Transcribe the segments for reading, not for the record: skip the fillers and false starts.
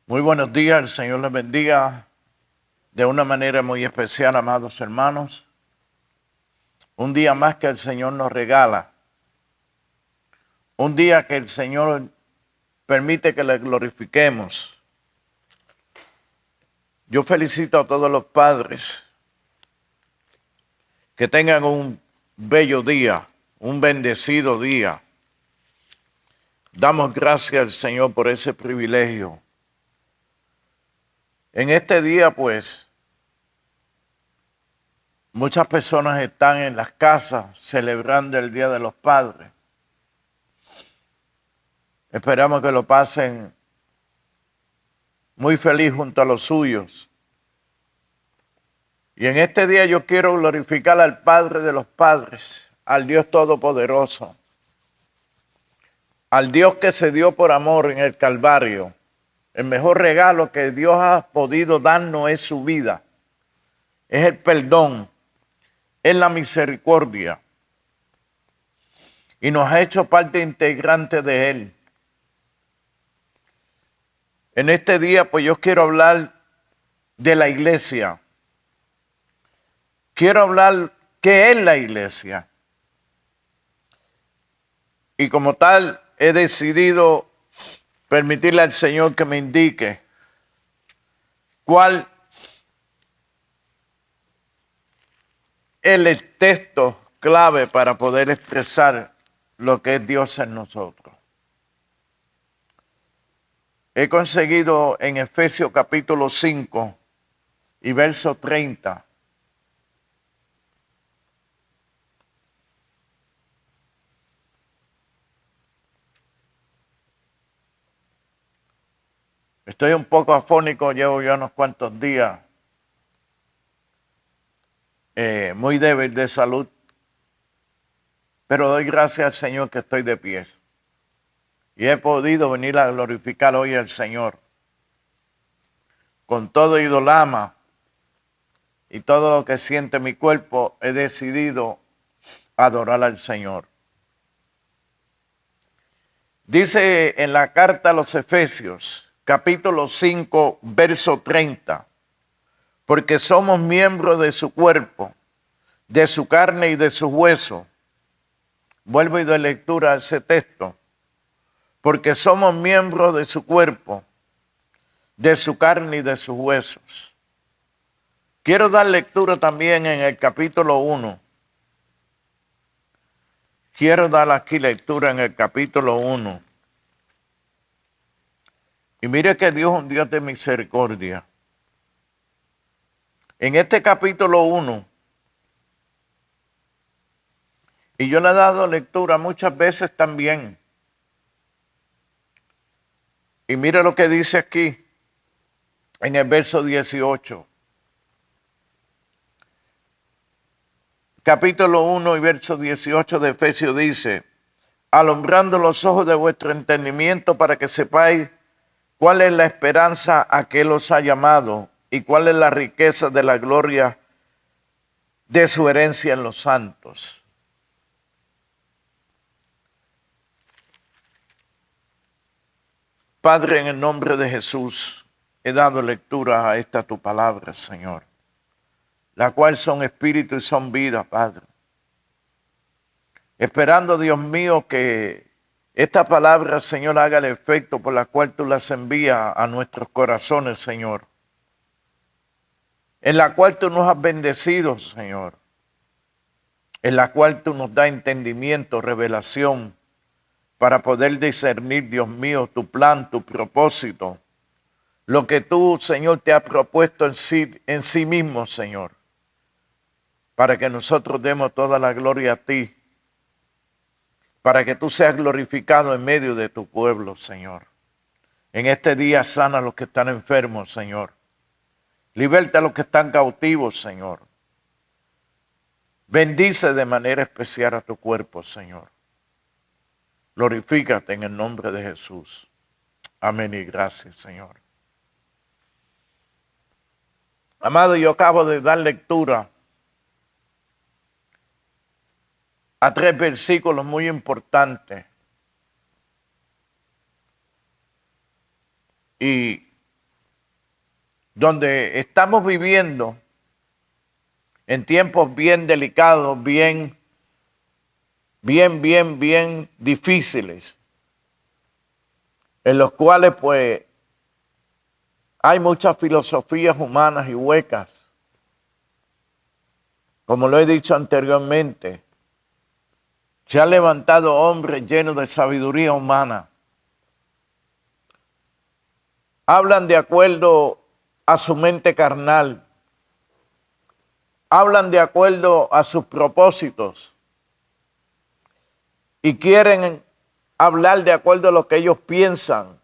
Muy buenos días, el Señor les bendiga de una manera muy especial, amados hermanos. Un día más que el Señor nos regala. Un día que el Señor permite que le glorifiquemos. Yo felicito a todos los padres que tengan un bello día, un bendecido día. Damos gracias al Señor por ese privilegio. En este día, pues, muchas personas están en las casas celebrando el Día de los Padres. Esperamos que lo pasen muy feliz junto a los suyos. Y en este día yo quiero glorificar al Padre de los Padres, al Dios Todopoderoso, al Dios que se dio por amor en el Calvario. El mejor regalo que Dios ha podido darnos es su vida, es el perdón, es la misericordia. Y nos ha hecho parte integrante de Él. En este día, pues yo quiero hablar de la iglesia. Quiero hablar qué es la iglesia. Y como tal, he decidido permitirle al Señor que me indique cuál es el texto clave para poder expresar lo que es Dios en nosotros. He conseguido en Efesios capítulo 5 y verso 30. Estoy un poco afónico, llevo ya unos cuantos días muy débil de salud, pero doy gracias al Señor que estoy de pie. Y he podido venir a glorificar hoy al Señor. Con todo idolama y todo lo que siente mi cuerpo, he decidido adorar al Señor. Dice en la carta a los Efesios, capítulo 5, verso 30, porque somos miembros de su cuerpo, de su carne y de sus huesos. Vuelvo y doy lectura a ese texto. Porque somos miembros de su cuerpo, de su carne y de sus huesos. Quiero dar lectura también en el capítulo 1. Quiero dar aquí lectura en el capítulo 1. Y mire que Dios es un Dios de misericordia. En este capítulo 1, y yo le he dado lectura muchas veces también. Y mire lo que dice aquí, en el verso 18. Capítulo 1 y verso 18 de Efesios dice, alumbrando los ojos de vuestro entendimiento para que sepáis cuál es la esperanza a que Él os ha llamado y cuál es la riqueza de la gloria de su herencia en los santos. Padre, en el nombre de Jesús, he dado lectura a esta tu palabra, Señor, la cual son espíritu y son vida, Padre. Esperando, Dios mío, que esta palabra, Señor, haga el efecto por la cual tú las envías a nuestros corazones, Señor. En la cual tú nos has bendecido, Señor. En la cual tú nos das entendimiento, revelación, para poder discernir, Dios mío, tu plan, tu propósito, lo que tú, Señor, te has propuesto en sí mismo, Señor, para que nosotros demos toda la gloria a ti, para que tú seas glorificado en medio de tu pueblo, Señor. En este día sana a los que están enfermos, Señor. Liberta a los que están cautivos, Señor. Bendice de manera especial a tu cuerpo, Señor. Glorifícate en el nombre de Jesús. Amén y gracias, Señor. Amado, yo acabo de dar lectura a 3 versículos muy importantes. Y donde estamos viviendo en tiempos bien delicados, bien difíciles, en los cuales pues hay muchas filosofías humanas y huecas. Como lo he dicho anteriormente, se han levantado hombres llenos de sabiduría humana. Hablan de acuerdo a su mente carnal. Hablan de acuerdo a sus propósitos. Y quieren hablar de acuerdo a lo que ellos piensan.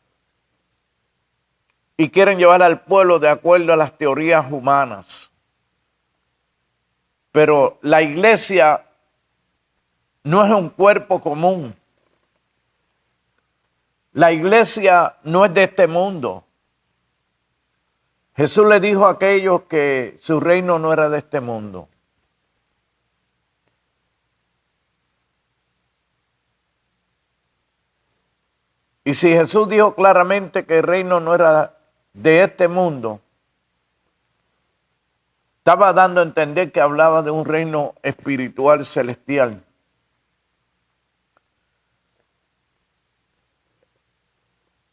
Y quieren llevar al pueblo de acuerdo a las teorías humanas. Pero la iglesia no es un cuerpo común. La iglesia no es de este mundo. Jesús le dijo a aquellos que su reino no era de este mundo. Y si Jesús dijo claramente que el reino no era de este mundo, estaba dando a entender que hablaba de un reino espiritual celestial.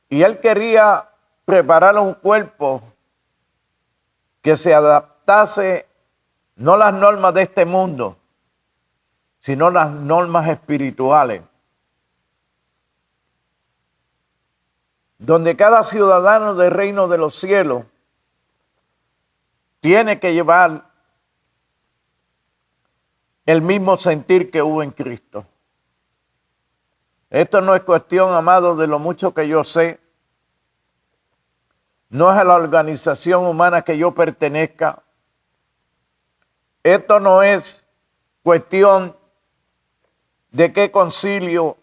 Y él quería preparar un cuerpo que se adaptase no a las normas de este mundo, sino las normas espirituales. Donde cada ciudadano del reino de los cielos tiene que llevar el mismo sentir que hubo en Cristo. Esto no es cuestión, amado, de lo mucho que yo sé. No es a la organización humana que yo pertenezca. Esto no es cuestión de qué concilio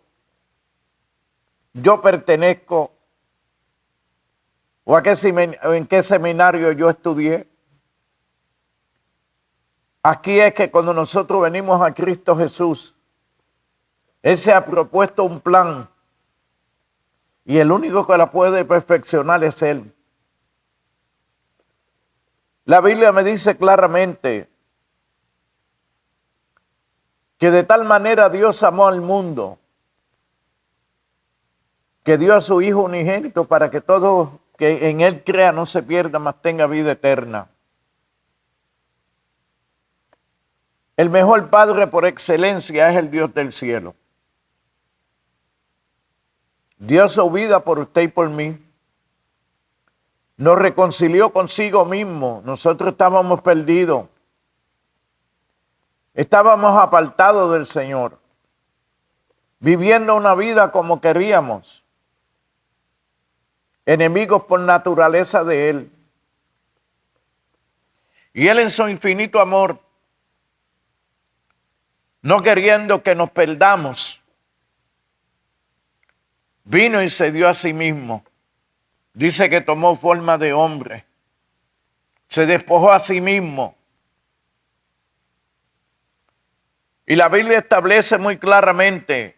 yo pertenezco o en qué seminario yo estudié. Aquí es que cuando nosotros venimos a Cristo Jesús, Él se ha propuesto un plan y el único que la puede perfeccionar es Él. La Biblia me dice claramente que de tal manera Dios amó al mundo que dio a su Hijo unigénito para que todo que en Él crea no se pierda, mas tenga vida eterna. El mejor Padre por excelencia es el Dios del cielo. Dio su vida por usted y por mí. Nos reconcilió consigo mismo. Nosotros estábamos perdidos. Estábamos apartados del Señor. Viviendo una vida como queríamos. Enemigos por naturaleza de Él. Y Él en su infinito amor, no queriendo que nos perdamos, vino y se dio a sí mismo. Dice que tomó forma de hombre. Se despojó a sí mismo. Y la Biblia establece muy claramente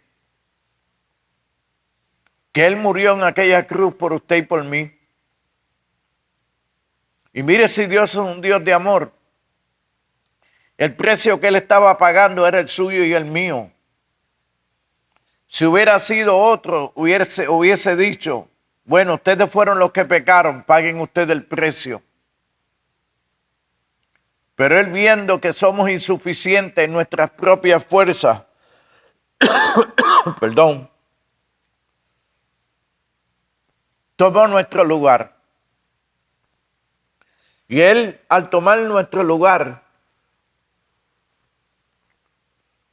que Él murió en aquella cruz por usted y por mí. Y mire si Dios es un Dios de amor. El precio que Él estaba pagando era el suyo y el mío. Si hubiera sido otro, hubiese dicho, bueno, ustedes fueron los que pecaron, paguen ustedes el precio. Pero Él, viendo que somos insuficientes en nuestras propias fuerzas, perdón, tomó nuestro lugar. Y Él, al tomar nuestro lugar,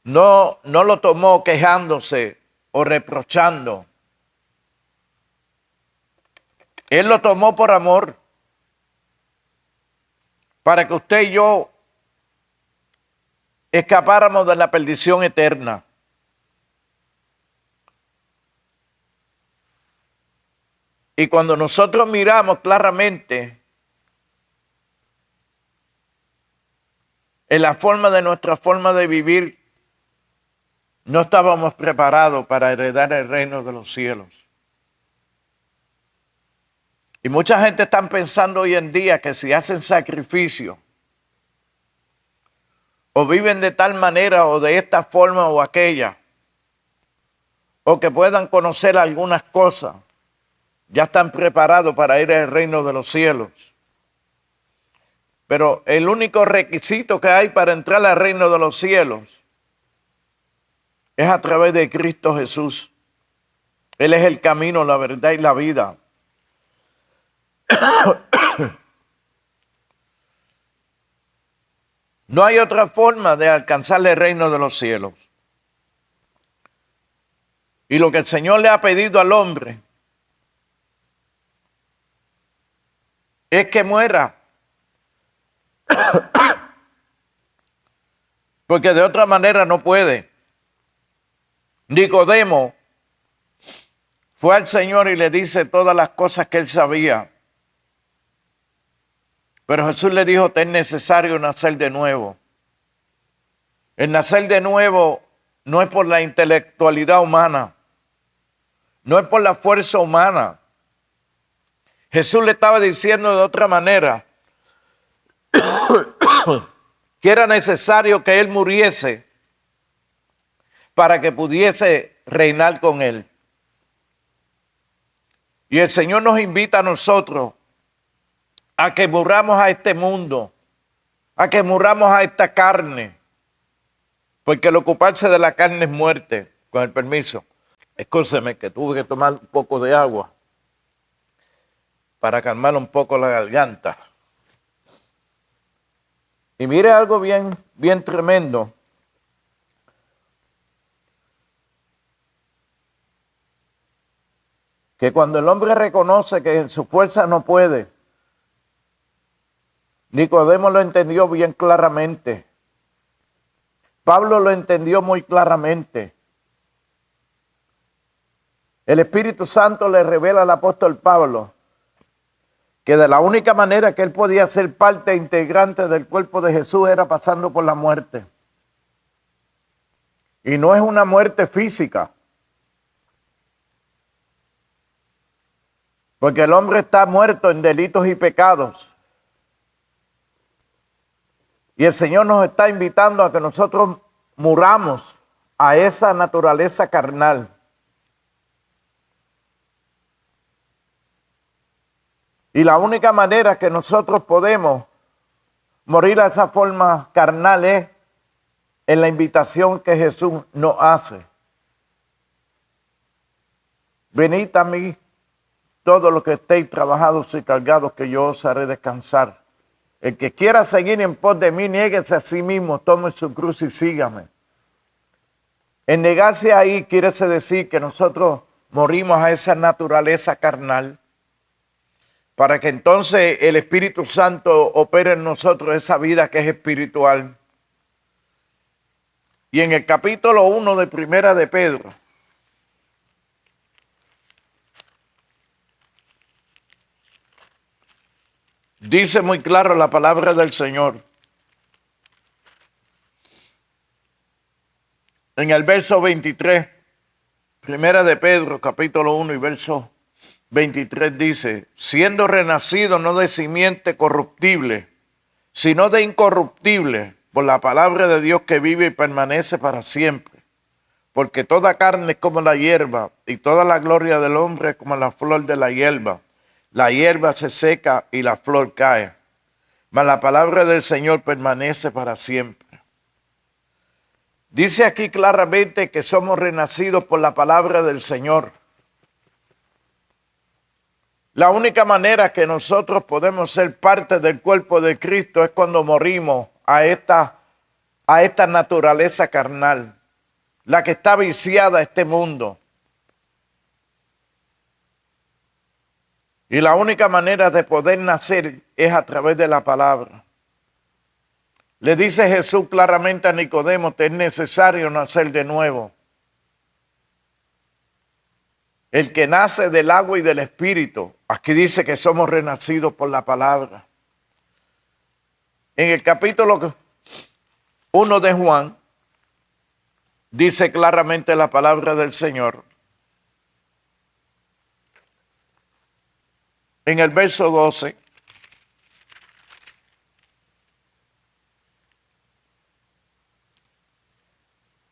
no lo tomó quejándose o reprochando. Él lo tomó por amor, para que usted y yo escapáramos de la perdición eterna. Y cuando nosotros miramos claramente en la forma de nuestra forma de vivir, no estábamos preparados para heredar el reino de los cielos. Y mucha gente está pensando hoy en día que si hacen sacrificio o viven de tal manera o de esta forma o aquella, o que puedan conocer algunas cosas, ya están preparados para ir al reino de los cielos. Pero el único requisito que hay para entrar al reino de los cielos es a través de Cristo Jesús. Él es el camino, la verdad y la vida. No hay otra forma de alcanzar el reino de los cielos. Y lo que el Señor le ha pedido al hombre es que muera. Porque de otra manera no puede. Nicodemo fue al Señor y le dice todas las cosas que él sabía. Pero Jesús le dijo, te es necesario nacer de nuevo. El nacer de nuevo no es por la intelectualidad humana, no es por la fuerza humana. Jesús le estaba diciendo de otra manera que era necesario que él muriese para que pudiese reinar con él. Y el Señor nos invita a nosotros a que muramos a este mundo, a que muramos a esta carne, porque el ocuparse de la carne es muerte, con el permiso. Escúcheme que tuve que tomar un poco de agua para calmar un poco la garganta. Y mire algo bien tremendo. Que cuando el hombre reconoce que en su fuerza no puede, Nicodemo lo entendió bien claramente. Pablo lo entendió muy claramente. El Espíritu Santo le revela al apóstol Pablo que de la única manera que él podía ser parte integrante del cuerpo de Jesús era pasando por la muerte. Y no es una muerte física. Porque el hombre está muerto en delitos y pecados. Y el Señor nos está invitando a que nosotros muramos a esa naturaleza carnal. Y la única manera que nosotros podemos morir a esa forma carnal es en la invitación que Jesús nos hace. Venid a mí todos los que estéis trabajados y cargados, que yo os haré descansar. El que quiera seguir en pos de mí, niéguese a sí mismo, tome su cruz y sígame. En negarse ahí quiere decir que nosotros morimos a esa naturaleza carnal, para que entonces el Espíritu Santo opere en nosotros esa vida que es espiritual. Y en el capítulo 1 de Primera de Pedro, dice muy claro la palabra del Señor. En el verso 23, Primera de Pedro, capítulo 1 y verso 23 dice, siendo renacido no de simiente corruptible, sino de incorruptible, por la palabra de Dios que vive y permanece para siempre. Porque toda carne es como la hierba, y toda la gloria del hombre es como la flor de la hierba. La hierba se seca y la flor cae, mas la palabra del Señor permanece para siempre. Dice aquí claramente que somos renacidos por la palabra del Señor. La única manera que nosotros podemos ser parte del cuerpo de Cristo es cuando morimos a esta naturaleza carnal, la que está viciada a este mundo. Y la única manera de poder nacer es a través de la palabra. Le dice Jesús claramente a Nicodemo, te es necesario nacer de nuevo. El que nace del agua y del espíritu, aquí dice que somos renacidos por la palabra. En el capítulo 1 de Juan, dice claramente la palabra del Señor. en el verso 12.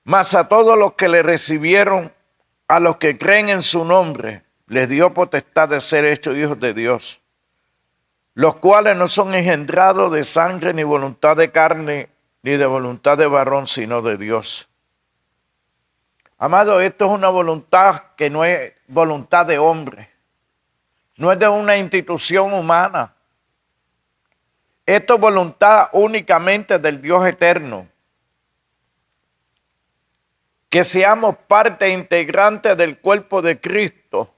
Mas a todos los que le recibieron, a los que creen en su nombre, les dio potestad de ser hechos hijos de Dios, los cuales no son engendrados de sangre, ni voluntad de carne, ni de voluntad de varón, sino de Dios. Amado, esto es una voluntad que no es voluntad de hombre, no es de una institución humana. Esto es voluntad únicamente del Dios eterno. Que seamos parte integrante del cuerpo de Cristo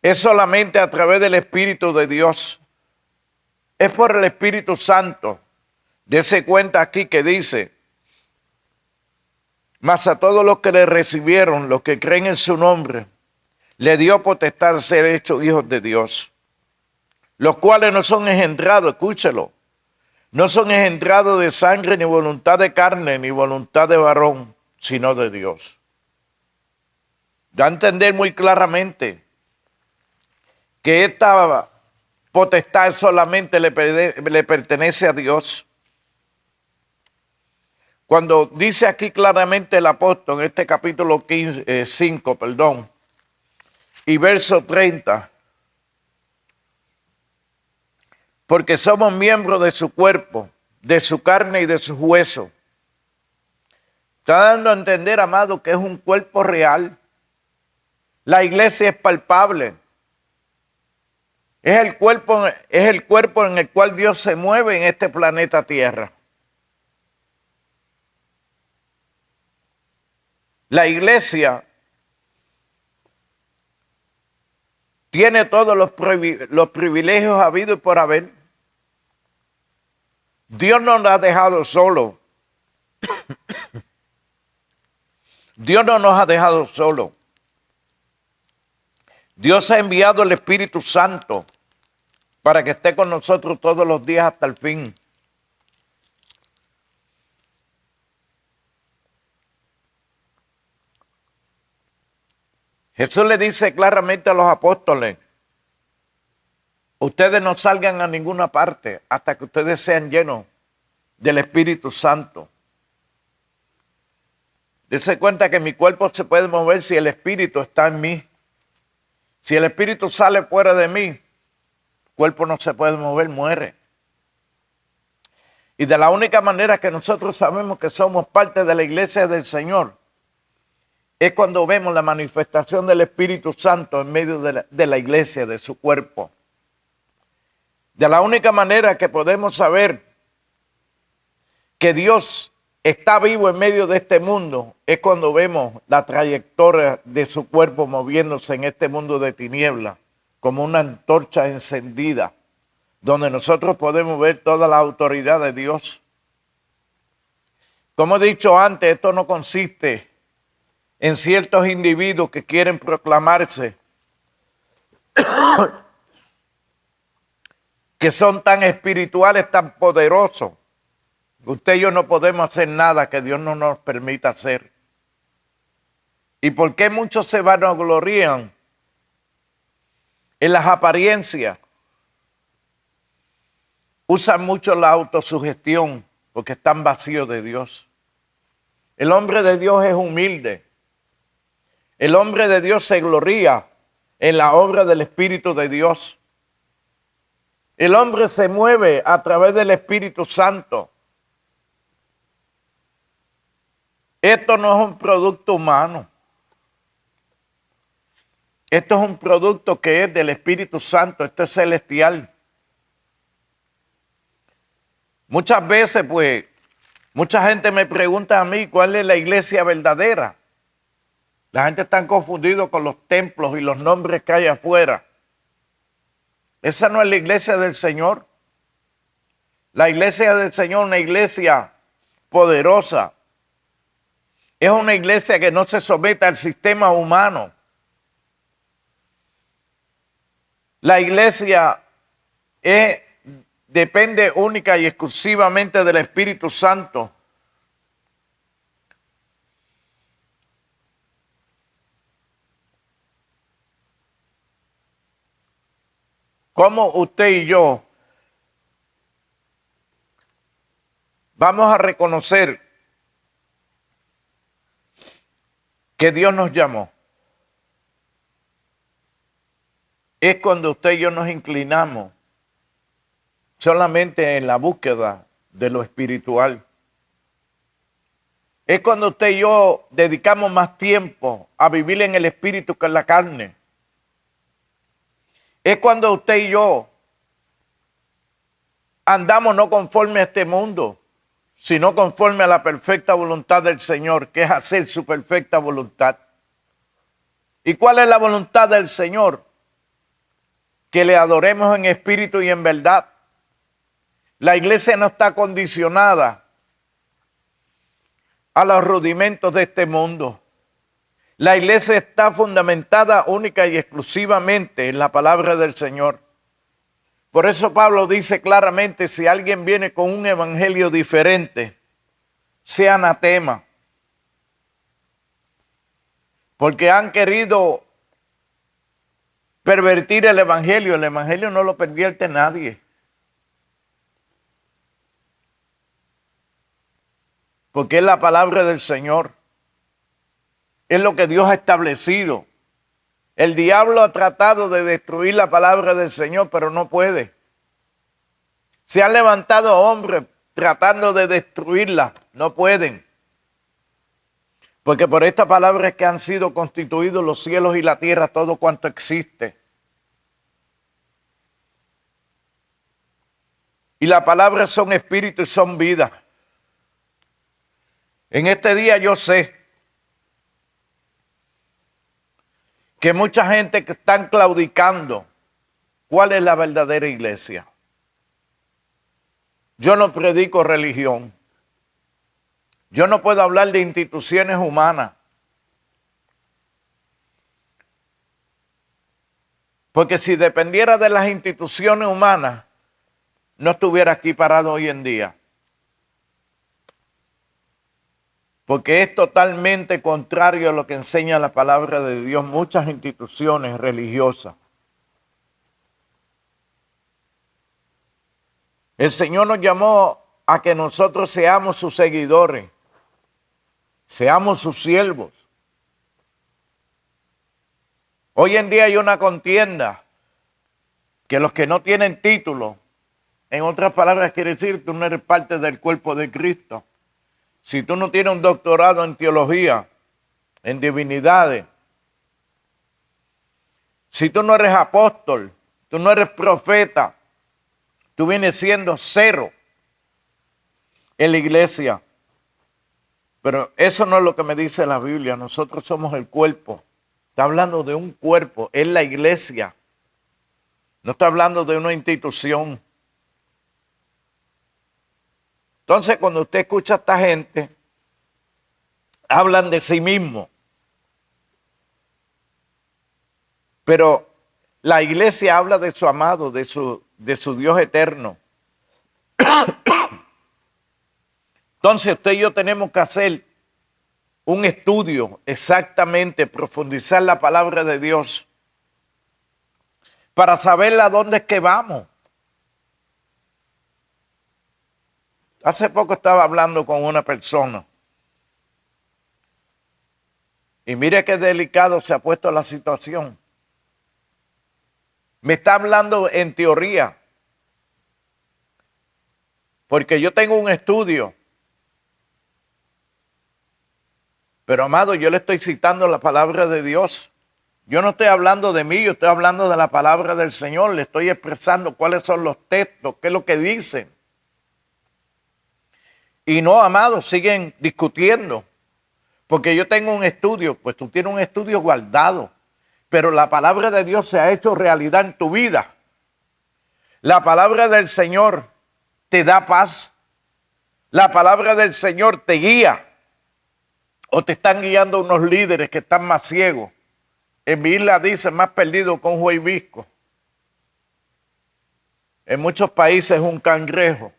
es solamente a través del Espíritu de Dios. Es por el Espíritu Santo. Dese cuenta aquí que dice, mas a todos los que le recibieron, los que creen en su nombre, le dio potestad de ser hechos hijos de Dios, los cuales no son engendrados, escúchelo, no son engendrados de sangre, ni voluntad de carne, ni voluntad de varón, sino de Dios. Da a entender muy claramente que esta potestad solamente le pertenece a Dios. Cuando dice aquí claramente el apóstol en este capítulo 5, y verso 30, porque somos miembros de su cuerpo, de su carne y de su hueso. Está dando a entender, amado, que es un cuerpo real. La iglesia es palpable. Es el cuerpo en el cual Dios se mueve en este planeta Tierra. La iglesia tiene todos los privilegios habidos y por haber. Dios no nos ha dejado solo. Dios no nos ha dejado solo. Dios ha enviado el Espíritu Santo para que esté con nosotros todos los días hasta el fin. Jesús le dice claramente a los apóstoles, ustedes no salgan a ninguna parte hasta que ustedes sean llenos del Espíritu Santo. Dese cuenta que mi cuerpo se puede mover si el Espíritu está en mí. Si el Espíritu sale fuera de mí, el cuerpo no se puede mover, muere. Y de la única manera que nosotros sabemos que somos parte de la iglesia del Señor es cuando vemos la manifestación del Espíritu Santo en medio de la iglesia, de su cuerpo. De la única manera que podemos saber que Dios está vivo en medio de este mundo es cuando vemos la trayectoria de su cuerpo moviéndose en este mundo de tinieblas como una antorcha encendida, donde nosotros podemos ver toda la autoridad de Dios. Como he dicho antes, esto no consiste en ciertos individuos que quieren proclamarse que son tan espirituales, tan poderosos. Usted y yo no podemos hacer nada que Dios no nos permita hacer. ¿Y por qué muchos se vanaglorían en las apariencias? Usan mucho la autosugestión porque están vacíos de Dios. El hombre de Dios es humilde. El hombre de Dios se gloría en la obra del Espíritu de Dios. El hombre se mueve a través del Espíritu Santo. Esto no es un producto humano. Esto es un producto que es del Espíritu Santo. Esto es celestial. Muchas veces, mucha gente me pregunta a mí cuál es la iglesia verdadera. La gente está confundida con los templos y los nombres que hay afuera. Esa no es la iglesia del Señor. La iglesia del Señor es una iglesia poderosa. Es una iglesia que no se somete al sistema humano. La iglesia depende única y exclusivamente del Espíritu Santo. cómo usted y yo vamos a reconocer que Dios nos llamó. Es cuando usted y yo nos inclinamos solamente en la búsqueda de lo espiritual. Es cuando usted y yo dedicamos más tiempo a vivir en el espíritu que en la carne. Es cuando usted y yo andamos no conforme a este mundo, sino conforme a la perfecta voluntad del Señor, que es hacer su perfecta voluntad. ¿Y cuál es la voluntad del Señor? Que le adoremos en espíritu y en verdad. La iglesia no está condicionada a los rudimentos de este mundo. La iglesia está fundamentada única y exclusivamente en la palabra del Señor. Por eso Pablo dice claramente, si alguien viene con un evangelio diferente, sea anatema. Porque han querido pervertir el evangelio no lo pervierte nadie. Porque es la palabra del Señor. Es lo que Dios ha establecido. El diablo ha tratado de destruir la palabra del Señor, pero no puede. Se han levantado hombres tratando de destruirla, no pueden. Porque por esta palabra es que han sido constituidos los cielos y la tierra, todo cuanto existe. Y la palabra son espíritu y son vida. En este día yo sé que mucha gente que están claudicando cuál es la verdadera iglesia. Yo no predico religión. Yo no puedo hablar de instituciones humanas. Porque si dependiera de las instituciones humanas, no estuviera aquí parado hoy en día. Porque es totalmente contrario a lo que enseña la palabra de Dios, muchas instituciones religiosas. El Señor nos llamó a que nosotros seamos sus seguidores, seamos sus siervos. Hoy en día hay una contienda que los que no tienen título, en otras palabras quiere decir que tú no eres parte del cuerpo de Cristo. Si tú no tienes un doctorado en teología, en divinidades, si tú no eres apóstol, tú no eres profeta, tú vienes siendo cero en la iglesia. Pero eso no es lo que me dice la Biblia. Nosotros somos el cuerpo. Está hablando de un cuerpo, es la iglesia. No está hablando de una institución. Entonces, cuando usted escucha a esta gente, hablan de sí mismo. Pero la iglesia habla de su amado, de su Dios eterno. Entonces, usted y yo tenemos que hacer un estudio exactamente, profundizar la palabra de Dios para saber a dónde es que vamos. Hace poco estaba hablando con una persona y mire qué delicado se ha puesto la situación. Me está hablando en teoría, porque yo tengo un estudio. Pero amado, yo le estoy citando la palabra de Dios. Yo no estoy hablando de mí, yo estoy hablando de la palabra del Señor. Le estoy expresando cuáles son los textos, qué es lo que dicen. Y no, amado, siguen discutiendo. Porque yo tengo un estudio, pues tú tienes un estudio guardado. Pero la palabra de Dios se ha hecho realidad en tu vida. La palabra del Señor te da paz. La palabra del Señor te guía. O te están guiando unos líderes que están más ciegos. En mi isla dice más perdido que un jueibisco. En muchos países un cangrejo.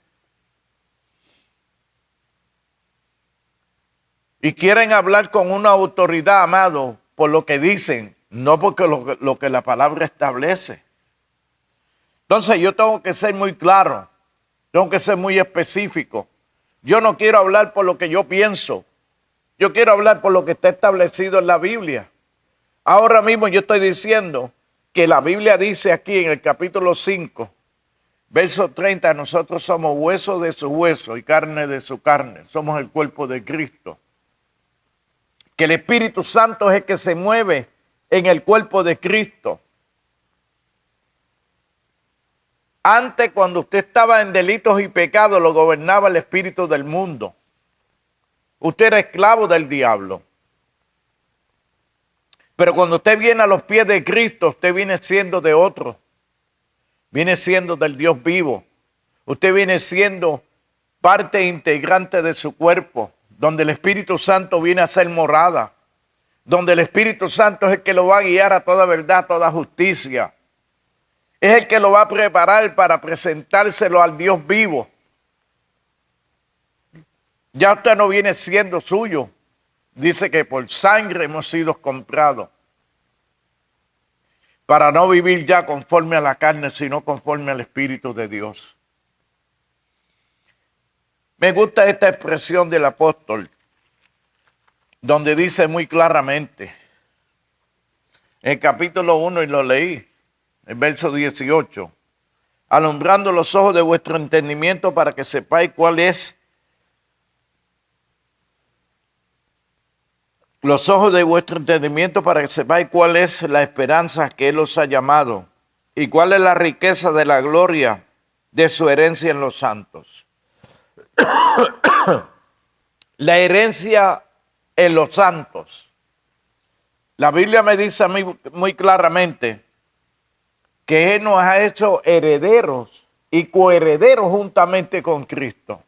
Y quieren hablar con una autoridad, amado, por lo que dicen, no porque lo que la palabra establece. Entonces yo tengo que ser muy claro, tengo que ser muy específico. Yo no quiero hablar por lo que yo pienso, yo quiero hablar por lo que está establecido en la Biblia. Ahora mismo yo estoy diciendo que la Biblia dice aquí en el capítulo 5, verso 30, nosotros somos hueso de su hueso y carne de su carne, somos el cuerpo de Cristo. Que el Espíritu Santo es el que se mueve en el cuerpo de Cristo. Antes, cuando usted estaba en delitos y pecados, lo gobernaba el espíritu del mundo. Usted era esclavo del diablo. Pero cuando usted viene a los pies de Cristo, usted viene siendo de otro. Viene siendo del Dios vivo. Usted viene siendo parte integrante de su cuerpo, donde el Espíritu Santo viene a ser morada. Donde el Espíritu Santo es el que lo va a guiar a toda verdad, a toda justicia. Es el que lo va a preparar para presentárselo al Dios vivo. Ya usted no viene siendo suyo. Dice que por sangre hemos sido comprados. Para no vivir ya conforme a la carne, sino conforme al Espíritu de Dios. Me gusta esta expresión del apóstol, donde dice muy claramente, en el capítulo 1, y lo leí, el verso 18, alumbrando los ojos de vuestro entendimiento para que sepáis cuál es, los ojos de vuestro entendimiento para que sepáis cuál es la esperanza que Él os ha llamado y cuál es la riqueza de la gloria de su herencia en los santos. La herencia en los santos. La Biblia me dice a mí muy claramente que Él nos ha hecho herederos y coherederos juntamente con Cristo.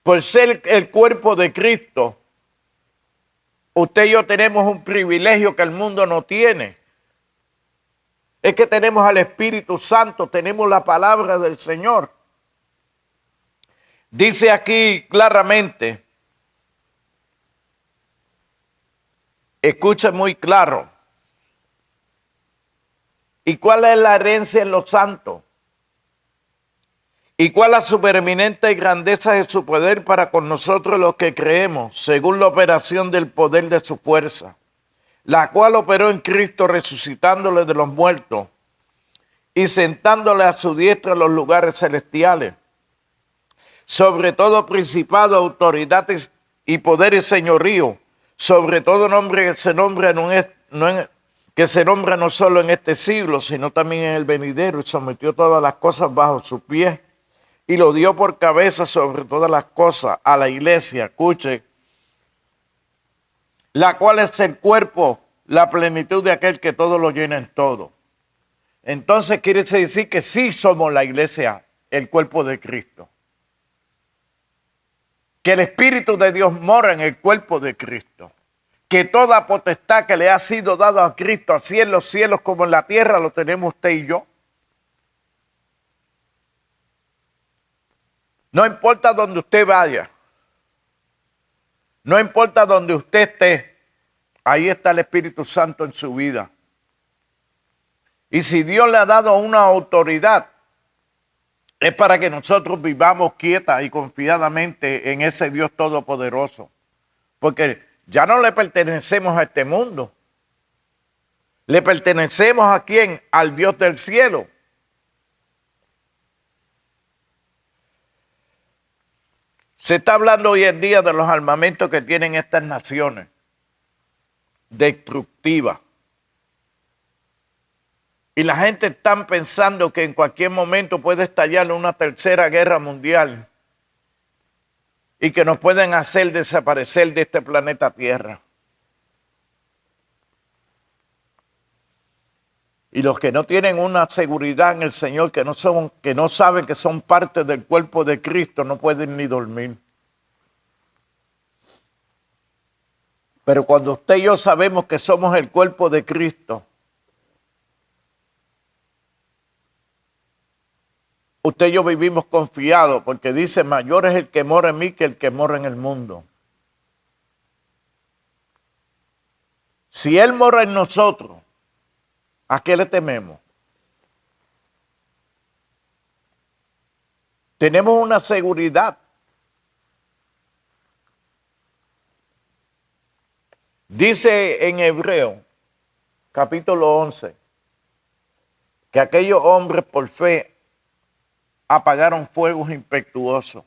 Por ser el cuerpo de Cristo, usted y yo tenemos un privilegio que el mundo no tiene. Es que tenemos al Espíritu Santo, tenemos la palabra del Señor. Dice aquí claramente, escuche muy claro, ¿y cuál es la herencia en los santos? ¿Y cuál la supereminente grandeza de su poder para con nosotros los que creemos, según la operación del poder de su fuerza, la cual operó en Cristo resucitándole de los muertos y sentándole a su diestra en los lugares celestiales, sobre todo principado, autoridades y poder y señorío, sobre todo nombre que se nombra que se nombra no solo en este siglo, sino también en el venidero, y sometió todas las cosas bajo sus pies, y lo dio por cabeza sobre todas las cosas a la iglesia, escuche, la cual es el cuerpo, la plenitud de aquel que todo lo llena en todo. Entonces quiere decir que sí somos la iglesia, el cuerpo de Cristo. Que el Espíritu de Dios mora en el cuerpo de Cristo. Que toda potestad que le ha sido dada a Cristo, así en los cielos como en la tierra, lo tenemos usted y yo. No importa donde usted vaya, no importa donde usted esté, ahí está el Espíritu Santo en su vida. Y si Dios le ha dado una autoridad, es para que nosotros vivamos quieta y confiadamente en ese Dios todopoderoso. Porque ya no le pertenecemos a este mundo. Le pertenecemos a quién? Al Dios del cielo. Se está hablando hoy en día de los armamentos que tienen estas naciones, destructivas. Y la gente está pensando que en cualquier momento puede estallar una tercera guerra mundial y que nos pueden hacer desaparecer de este planeta Tierra. Y los que no tienen una seguridad en el Señor, que no saben que son parte del cuerpo de Cristo, no pueden ni dormir. Pero cuando usted y yo sabemos que somos el cuerpo de Cristo, usted y yo vivimos confiados, porque dice, mayor es el que mora en mí que el que mora en el mundo. Si Él mora en nosotros, ¿a qué le tememos? Tenemos una seguridad. Dice en Hebreo, capítulo 11, que aquellos hombres por fe apagaron fuegos impetuosos.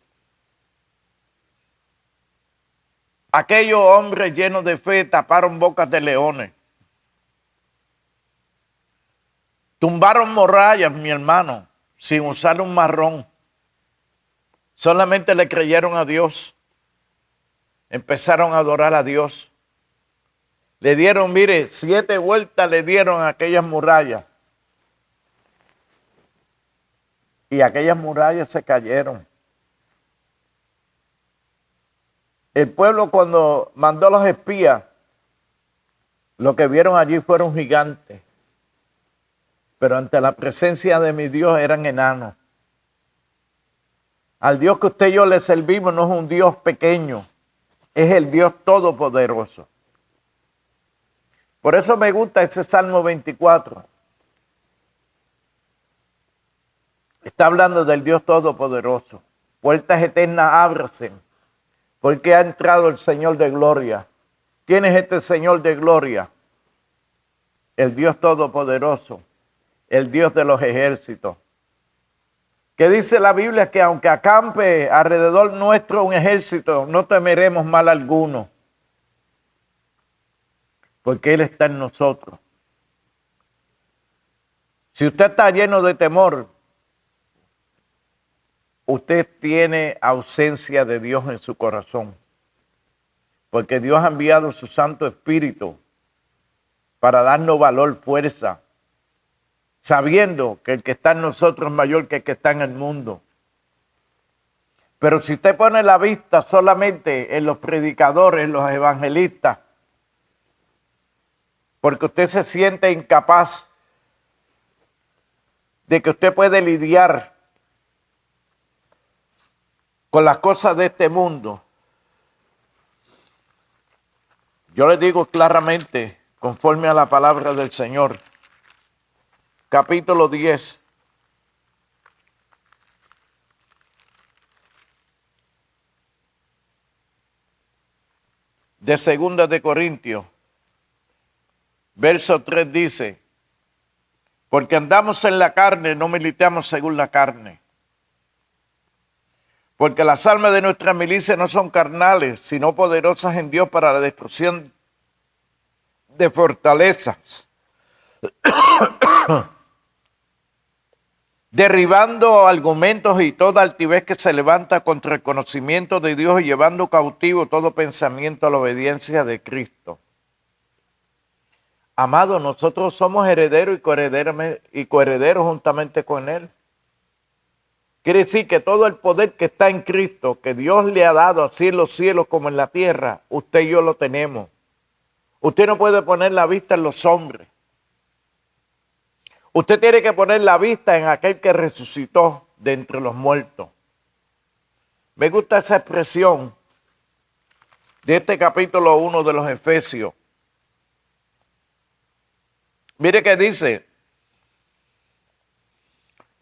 Aquellos hombres llenos de fe taparon bocas de leones. Tumbaron murallas, mi hermano, sin usar un marrón. Solamente le creyeron a Dios. Empezaron a adorar a Dios. Le dieron, mire, 7 vueltas le dieron a aquellas murallas. Y aquellas murallas se cayeron. El pueblo cuando mandó a los espías, lo que vieron allí fueron gigantes. Pero ante la presencia de mi Dios eran enanos. Al Dios que usted y yo le servimos no es un Dios pequeño, es el Dios todopoderoso. Por eso me gusta ese Salmo 24. Está hablando del Dios todopoderoso. Puertas eternas ábranse, porque ha entrado el Señor de gloria. ¿Quién es este Señor de gloria? El Dios todopoderoso, el Dios de los ejércitos. Que dice la Biblia que aunque acampe alrededor nuestro un ejército, no temeremos mal alguno, porque Él está en nosotros. Si usted está lleno de temor, usted tiene ausencia de Dios en su corazón, porque Dios ha enviado su Santo Espíritu para darnos valor, fuerza, sabiendo que el que está en nosotros es mayor que el que está en el mundo. Pero si usted pone la vista solamente en los predicadores, en los evangelistas, porque usted se siente incapaz de que usted puede lidiar con las cosas de este mundo, yo le digo claramente, conforme a la palabra del Señor, capítulo 10, de Segunda de Corintios, verso 3 dice, porque andamos en la carne, no militamos según la carne. Porque las armas de nuestra milicia no son carnales, sino poderosas en Dios para la destrucción de fortalezas, derribando argumentos y toda altivez que se levanta contra el conocimiento de Dios y llevando cautivo todo pensamiento a la obediencia de Cristo. Amados, nosotros somos herederos y coherederos juntamente con Él. Quiere decir que todo el poder que está en Cristo, que Dios le ha dado así en los cielos como en la tierra, usted y yo lo tenemos. Usted no puede poner la vista en los hombres. Usted tiene que poner la vista en aquel que resucitó de entre los muertos. Me gusta esa expresión de este capítulo 1 de los Efesios. Mire que dice,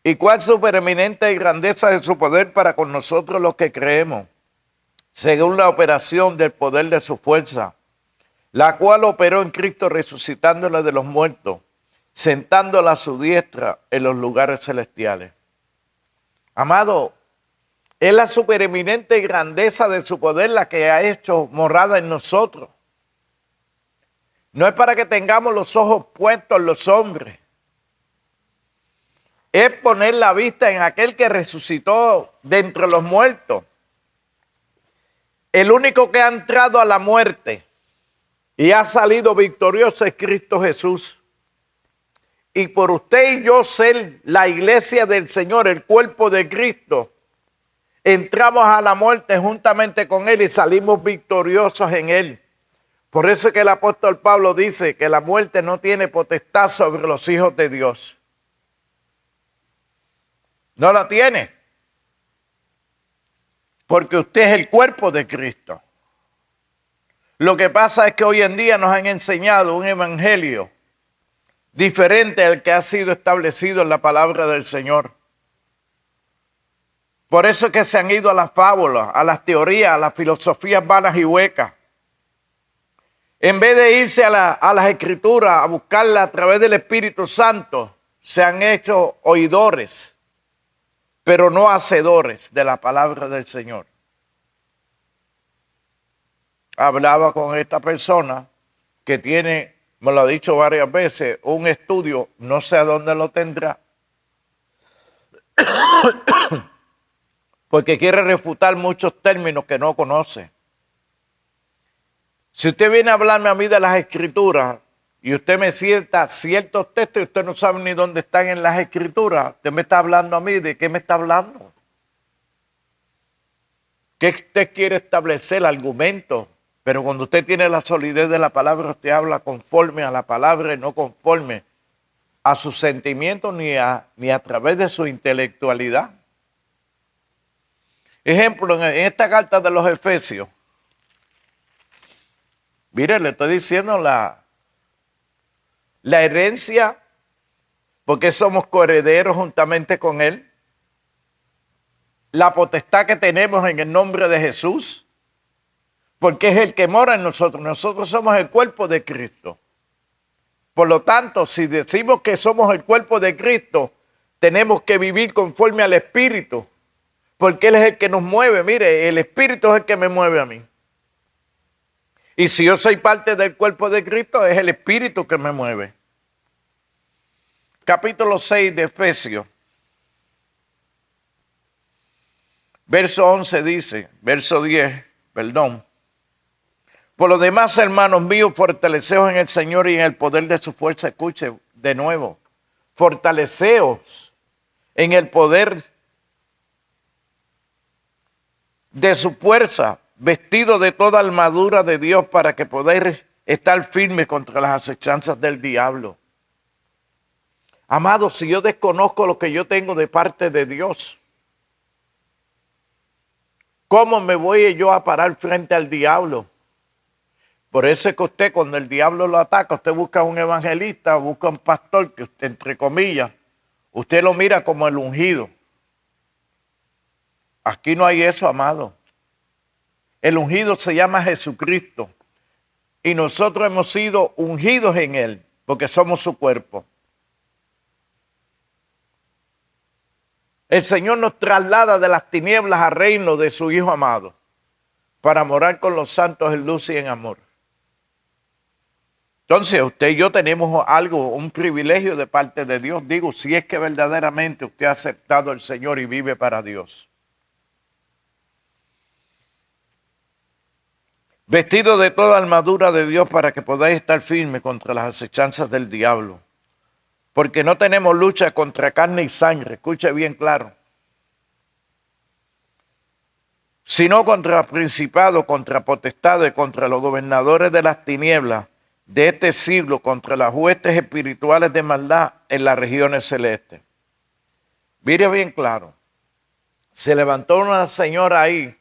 y cuál supereminente grandeza de su poder para con nosotros los que creemos, según la operación del poder de su fuerza, la cual operó en Cristo resucitándola de los muertos, sentándola a su diestra en los lugares celestiales. Amado, es la supereminente grandeza de su poder la que ha hecho morada en nosotros. No es para que tengamos los ojos puestos en los hombres. Es poner la vista en aquel que resucitó de entre los muertos. El único que ha entrado a la muerte y ha salido victorioso es Cristo Jesús. Y por usted y yo ser la iglesia del Señor, el cuerpo de Cristo, entramos a la muerte juntamente con Él y salimos victoriosos en Él. Por eso es que el apóstol Pablo dice que la muerte no tiene potestad sobre los hijos de Dios. No la tiene. Porque usted es el cuerpo de Cristo. Lo que pasa es que hoy en día nos han enseñado un evangelio diferente al que ha sido establecido en la palabra del Señor. Por eso es que se han ido a las fábulas, a las teorías, a las filosofías vanas y huecas. En vez de irse a las escrituras, a buscarla a través del Espíritu Santo, se han hecho oidores, pero no hacedores de la palabra del Señor. Hablaba con esta persona que tiene, me lo ha dicho varias veces, un estudio, no sé a dónde lo tendrá, porque quiere refutar muchos términos que no conoce. Si usted viene a hablarme a mí de las escrituras y usted me cita ciertos textos y usted no sabe ni dónde están en las escrituras, usted me está hablando a mí, ¿de qué me está hablando? ¿Qué usted quiere establecer? Argumento. Pero cuando usted tiene la solidez de la palabra, usted habla conforme a la palabra y no conforme a sus sentimientos ni a través de su intelectualidad. Ejemplo, en esta carta de los Efesios, mire, le estoy diciendo la herencia, porque somos coherederos juntamente con Él, la potestad que tenemos en el nombre de Jesús, porque es el que mora en nosotros. Nosotros somos el cuerpo de Cristo. Por lo tanto, si decimos que somos el cuerpo de Cristo, tenemos que vivir conforme al Espíritu, porque Él es el que nos mueve. Mire, el Espíritu es el que me mueve a mí. Y si yo soy parte del cuerpo de Cristo, es el Espíritu que me mueve. Capítulo 6 de Efesios. Verso 11 dice, verso 10, perdón. Por lo demás, hermanos míos, fortaleceos en el Señor y en el poder de su fuerza. Escuche de nuevo. Fortaleceos en el poder de su fuerza, vestido de toda armadura de Dios para que podáis estar firmes contra las acechanzas del diablo. Amados, si yo desconozco lo que yo tengo de parte de Dios, ¿cómo me voy yo a parar frente al diablo? Por eso es que usted, cuando el diablo lo ataca, usted busca un evangelista, busca un pastor que usted, entre comillas, usted lo mira como el ungido. Aquí no hay eso, amado. El ungido se llama Jesucristo. Y nosotros hemos sido ungidos en Él, porque somos su cuerpo. El Señor nos traslada de las tinieblas al reino de su Hijo amado, para morar con los santos en luz y en amor. Entonces, usted y yo tenemos algo, un privilegio de parte de Dios. Digo, si es que verdaderamente usted ha aceptado al Señor y vive para Dios. Vestido de toda armadura de Dios para que podáis estar firmes contra las acechanzas del diablo. Porque no tenemos lucha contra carne y sangre, escuche bien claro. Sino contra principados, contra potestades, contra los gobernadores de las tinieblas de este siglo, contra las huestes espirituales de maldad en las regiones celestes. Mire bien claro, se levantó una señora ahí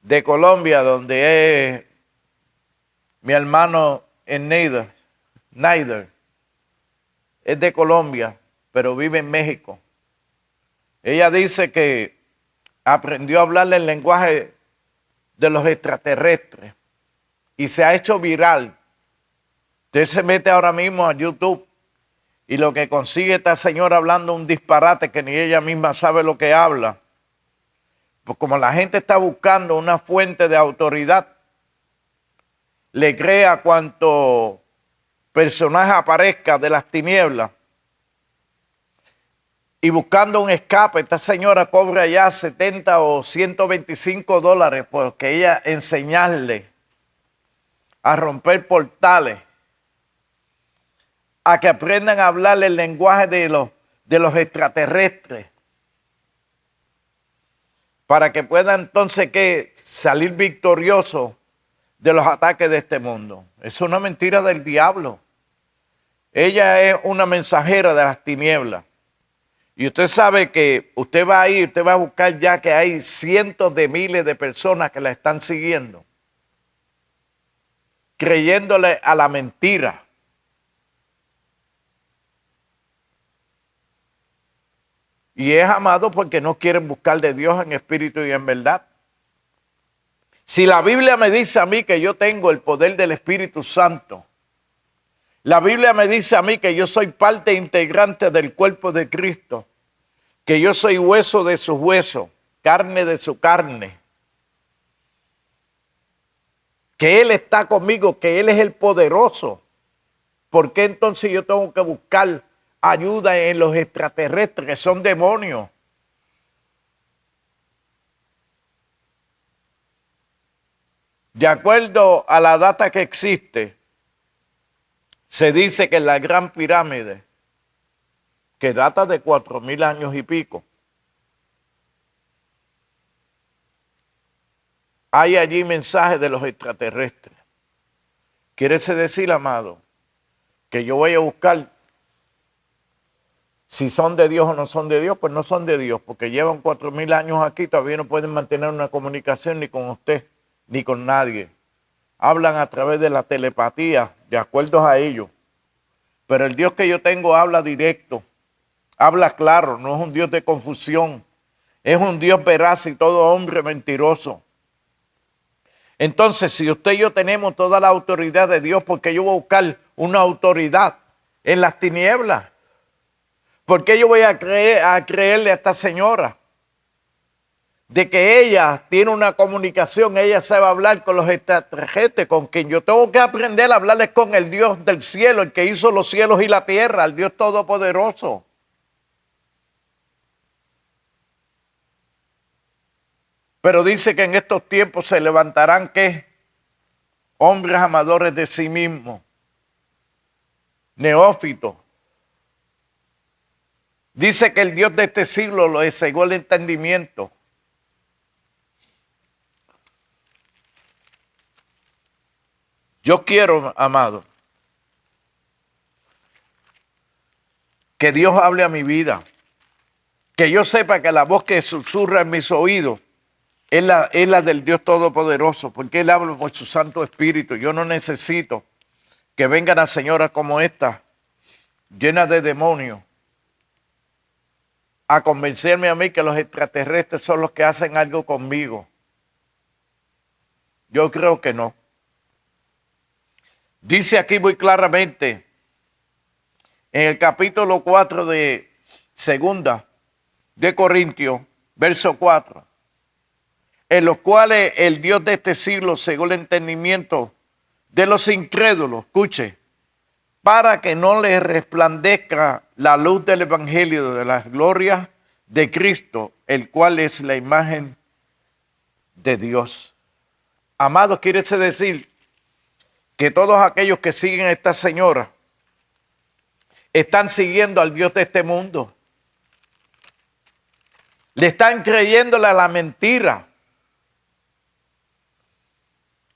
de Colombia, donde es mi hermano en Neider, es de Colombia, pero vive en México. Ella dice que aprendió a hablarle el lenguaje de los extraterrestres y se ha hecho viral. Usted se mete ahora mismo a YouTube y lo que consigue esta señora hablando un disparate que ni ella misma sabe lo que habla. Pues como la gente está buscando una fuente de autoridad, le crea cuanto personaje aparezca de las tinieblas y buscando un escape, esta señora cobra ya 70 o 125 dólares porque ella enseñarle a romper portales, a que aprendan a hablar el lenguaje de los extraterrestres, para que puedan entonces salir victoriosos de los ataques de este mundo. Es una mentira del diablo. Ella es una mensajera de las tinieblas. Y usted sabe que usted va a ir, usted va a buscar ya que hay cientos de miles de personas que la están siguiendo, creyéndole a la mentira. Y es, amado, porque no quieren buscar de Dios en espíritu y en verdad. Si la Biblia me dice a mí que yo tengo el poder del Espíritu Santo, la Biblia me dice a mí que yo soy parte integrante del cuerpo de Cristo, que yo soy hueso de sus huesos, carne de su carne, que Él está conmigo, que Él es el poderoso. ¿Por qué entonces yo tengo que buscar ayuda en los extraterrestres, que son demonios? De acuerdo a la data que existe, se dice que en la Gran Pirámide, que data de 4000 años y pico, hay allí mensajes de los extraterrestres. Quiere decir, amado, que yo voy a buscar si son de Dios o no son de Dios. Pues no son de Dios, porque llevan 4000 años aquí, todavía no pueden mantener una comunicación ni con usted, ni con nadie. Hablan a través de la telepatía, de acuerdo a ellos. Pero el Dios que yo tengo habla directo, habla claro, no es un Dios de confusión. Es un Dios veraz y todo hombre mentiroso. Entonces, si usted y yo tenemos toda la autoridad de Dios, ¿por qué yo voy a buscar una autoridad en las tinieblas? ¿Por qué yo voy a creerle a esta señora de que ella tiene una comunicación, ella sabe hablar con los extraterrestres, con quien yo tengo que aprender a hablarles con el Dios del cielo, el que hizo los cielos y la tierra, el Dios todopoderoso? Pero dice que en estos tiempos se levantarán, ¿qué? Hombres amadores de sí mismos, neófitos. Dice que el Dios de este siglo lo cegó el entendimiento. Yo quiero, amado, que Dios hable a mi vida, que yo sepa que la voz que susurra en mis oídos es la del Dios Todopoderoso, porque Él habla por su Santo Espíritu. Yo no necesito que vengan a señoras como esta, llenas de demonios, a convencerme a mí que los extraterrestres son los que hacen algo conmigo. Yo creo que no. Dice aquí muy claramente, en el capítulo 4 de Segunda de Corintios, verso 4, en los cuales el Dios de este siglo cegó el entendimiento de los incrédulos, escuche, para que no les resplandezca la luz del evangelio de las glorias de Cristo, el cual es la imagen de Dios. Amados, quiere decir que todos aquellos que siguen a esta señora están siguiendo al Dios de este mundo. Le están creyéndole a la mentira.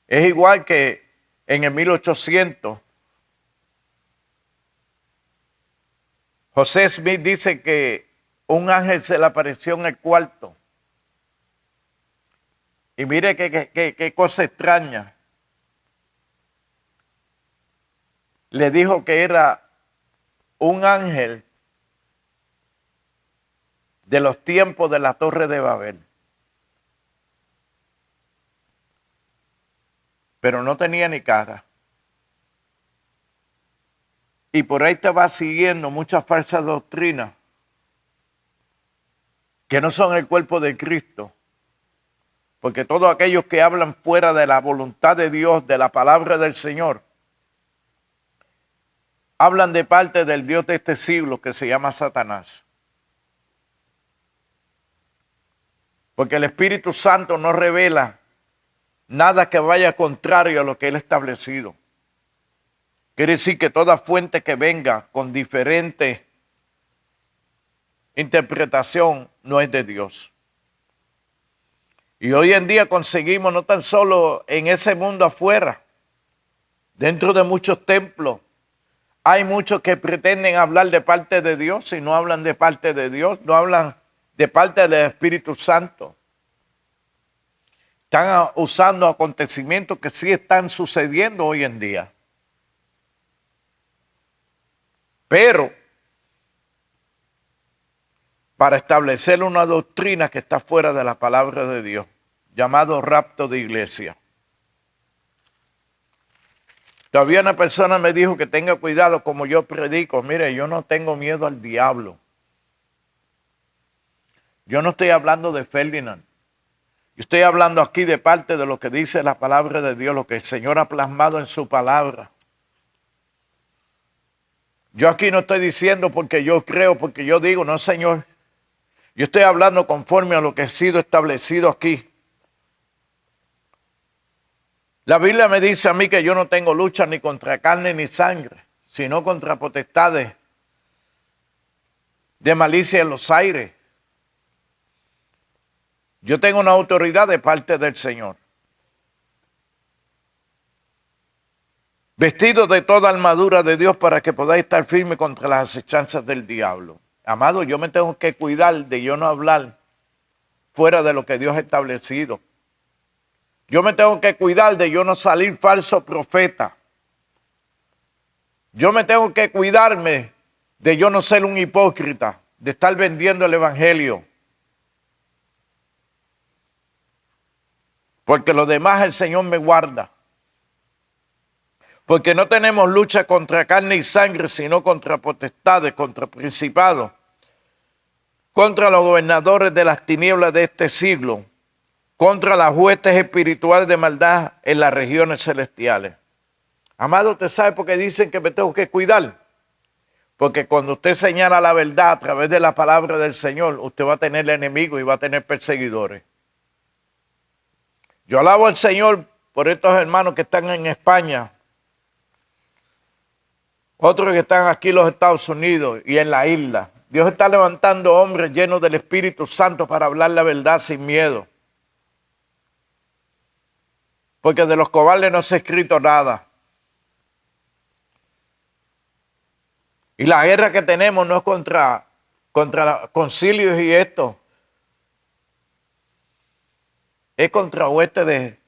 Es igual que en el 1800, José Smith dice que un ángel se le apareció en el cuarto. Y mire qué cosa extraña. Le dijo que era un ángel de los tiempos de la Torre de Babel. Pero no tenía ni cara. Y por ahí te va siguiendo muchas falsas doctrinas que no son el cuerpo de Cristo. Porque todos aquellos que hablan fuera de la voluntad de Dios, de la palabra del Señor, hablan de parte del Dios de este siglo que se llama Satanás. Porque el Espíritu Santo no revela nada que vaya contrario a lo que Él ha establecido. Quiere decir que toda fuente que venga con diferente interpretación no es de Dios. Y hoy en día conseguimos, no tan solo en ese mundo afuera, dentro de muchos templos, hay muchos que pretenden hablar de parte de Dios y no hablan de parte de Dios, no hablan de parte del Espíritu Santo. Están usando acontecimientos que sí están sucediendo hoy en día. Pero para establecer una doctrina que está fuera de la palabra de Dios, llamado rapto de iglesia. Todavía una persona me dijo que tenga cuidado como yo predico. Mire, yo no tengo miedo al diablo. Yo no estoy hablando de Ferdinand. Yo estoy hablando aquí de parte de lo que dice la palabra de Dios, lo que el Señor ha plasmado en su palabra. Yo aquí no estoy diciendo porque yo creo, porque yo digo, no, Señor. Yo estoy hablando conforme a lo que ha sido establecido aquí. La Biblia me dice a mí que yo no tengo lucha ni contra carne ni sangre, sino contra potestades de malicia en los aires. Yo tengo una autoridad de parte del Señor. Vestidos de toda armadura de Dios para que podáis estar firmes contra las acechanzas del diablo. Amado, yo me tengo que cuidar de yo no hablar fuera de lo que Dios ha establecido. Yo me tengo que cuidar de yo no salir falso profeta. Yo me tengo que cuidarme de yo no ser un hipócrita, de estar vendiendo el evangelio. Porque lo demás el Señor me guarda. Porque no tenemos lucha contra carne y sangre, sino contra potestades, contra principados, contra los gobernadores de las tinieblas de este siglo, contra las huestes espirituales de maldad en las regiones celestiales. Amado, ¿usted sabe por qué dicen que me tengo que cuidar? Porque cuando usted señala la verdad a través de la palabra del Señor, usted va a tener enemigos y va a tener perseguidores. Yo alabo al Señor por estos hermanos que están en España, otros que están aquí en los Estados Unidos y en la isla. Dios está levantando hombres llenos del Espíritu Santo para hablar la verdad sin miedo. Porque de los cobardes no se ha escrito nada. Y la guerra que tenemos no es contra concilios y esto. Es contra huestes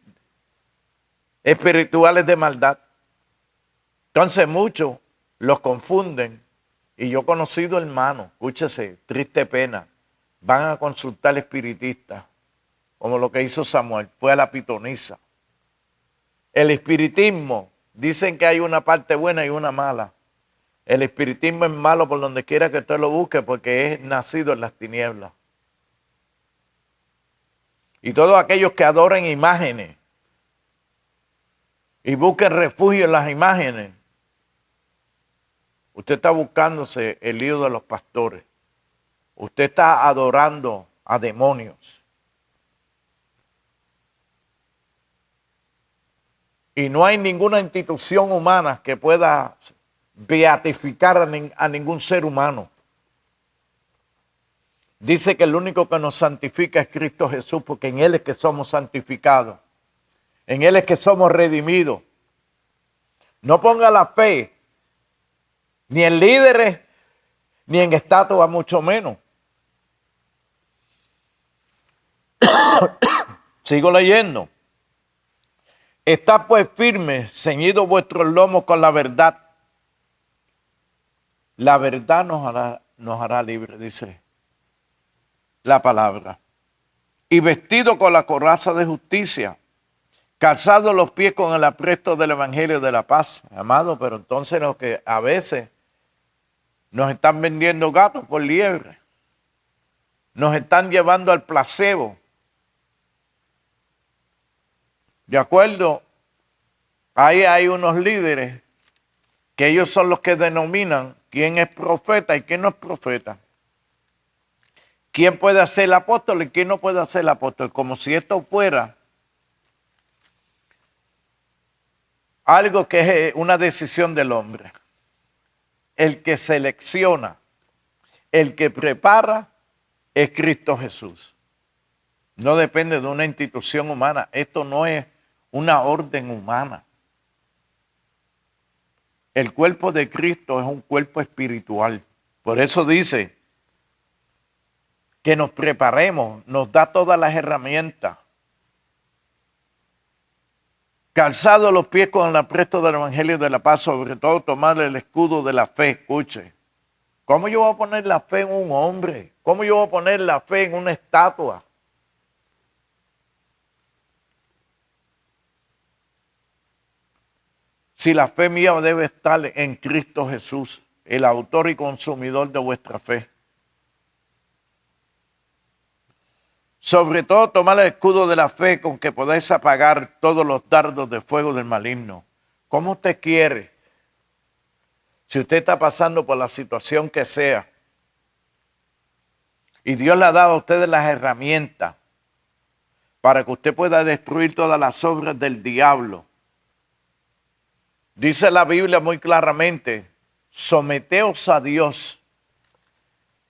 espirituales de maldad. Entonces muchos los confunden. Y yo he conocido hermanos, escúchese, triste pena, van a consultar espiritistas, como lo que hizo Samuel, fue a la pitonisa. El espiritismo, dicen que hay una parte buena y una mala. El espiritismo es malo por donde quiera que usted lo busque porque es nacido en las tinieblas. Y todos aquellos que adoran imágenes y busquen refugio en las imágenes, usted está buscándose el lío de los pastores. Usted está adorando a demonios. Y no hay ninguna institución humana que pueda beatificar a ningún ser humano. Dice que el único que nos santifica es Cristo Jesús, porque en Él es que somos santificados. En Él es que somos redimidos. No ponga la fe ni en líderes, ni en estatuas, mucho menos. Sigo leyendo. Está pues firme, ceñido vuestros lomos con la verdad. La verdad nos hará libres, dice la palabra. Y vestido con la coraza de justicia, calzado los pies con el apresto del evangelio de la paz. Amado, pero entonces lo que a veces nos están vendiendo gatos por liebre. Nos están llevando al placebo. De acuerdo, ahí hay unos líderes que ellos son los que denominan quién es profeta y quién no es profeta. ¿Quién puede ser el apóstol y quién no puede ser el apóstol? Como si esto fuera algo que es una decisión del hombre. El que selecciona, el que prepara es Cristo Jesús. No depende de una institución humana. Esto no es una orden humana. El cuerpo de Cristo es un cuerpo espiritual. Por eso dice que nos preparemos, nos da todas las herramientas. Calzado los pies con el apresto del evangelio de la paz, sobre todo tomar el escudo de la fe, escuche, ¿Cómo yo voy a poner la fe en un hombre? ¿Cómo yo voy a poner la fe en una estatua? Si la fe mía debe estar en Cristo Jesús, el autor y consumidor de vuestra fe. Sobre todo, tomar el escudo de la fe con que podéis apagar todos los dardos de fuego del maligno. ¿Cómo usted quiere? Si usted está pasando por la situación que sea, y Dios le ha dado a ustedes las herramientas para que usted pueda destruir todas las obras del diablo. Dice la Biblia muy claramente, someteos a Dios,